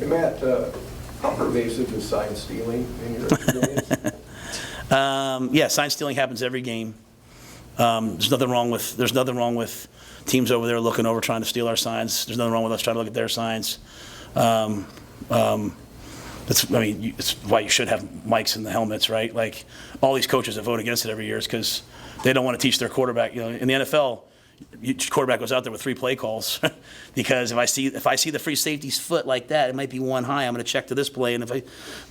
Hey, Matt, how pervasive is sign stealing in your experience? Yeah, sign stealing happens every game. There's nothing wrong with teams over there looking over trying to steal our signs. There's nothing wrong with us trying to look at their signs. It's why you should have mics in the helmets, right? Like all these coaches that vote against it every year is because they don't want to teach their quarterback. You know, in the NFL, quarterback goes out there with 3 play calls because if I see the free safety's foot like that, it might be one high. I'm going to check to this play,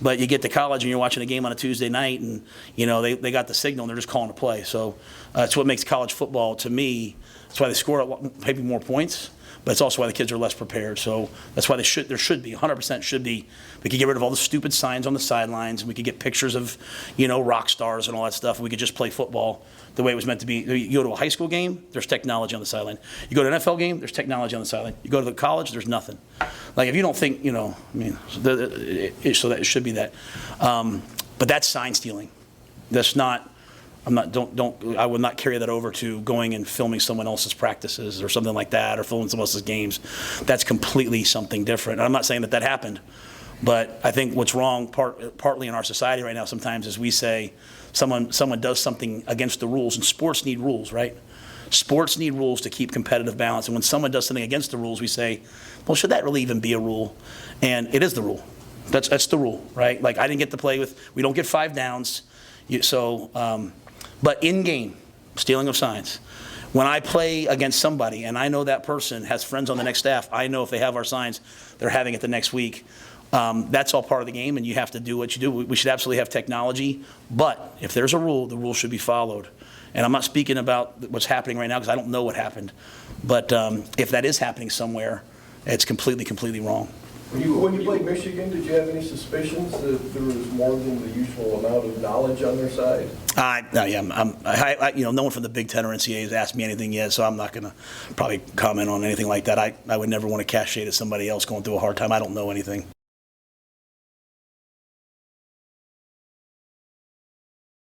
but you get to college and you're watching a game on a Tuesday night, and you know they got the signal and they're just calling a play. So it's what makes college football, to me. That's why they score maybe more points, but it's also why the kids are less prepared. So that's why there should be 100% should be. We could get rid of all the stupid signs on the sidelines, and we could get pictures of, you know, rock stars and all that stuff. And we could just play football the way it was meant to be. You go to a high school game, there's technology on the sideline. You go to an NFL game, there's technology on the sideline. You go to the college, there's nothing. Like if you don't think, you know, I mean, so that it should be that. But that's sign stealing. That's not. I would not carry that over to going and filming someone else's practices or something like that, or filming someone else's games. That's completely something different. And I'm not saying that happened, but I think what's wrong partly in our society right now sometimes is we say someone does something against the rules, and sports need rules, right? Sports need rules to keep competitive balance. And when someone does something against the rules, we say, well, should that really even be a rule? And it is the rule. That's the rule, right? Like I didn't get to play with. We don't get 5 downs, but in-game, stealing of signs. When I play against somebody and I know that person has friends on the next staff, I know if they have our signs, they're having it the next week. That's all part of the game, and you have to do what you do. We should absolutely have technology, but if there's a rule, the rule should be followed. And I'm not speaking about what's happening right now because I don't know what happened. But if that is happening somewhere, it's completely wrong. When you played Michigan, did you have any suspicions that there was more than the usual amount of knowledge on their side? No one from the Big Ten or NCAA has asked me anything yet, so I'm not going to probably comment on anything like that. I would never want to cast shade at somebody else going through a hard time. I don't know anything.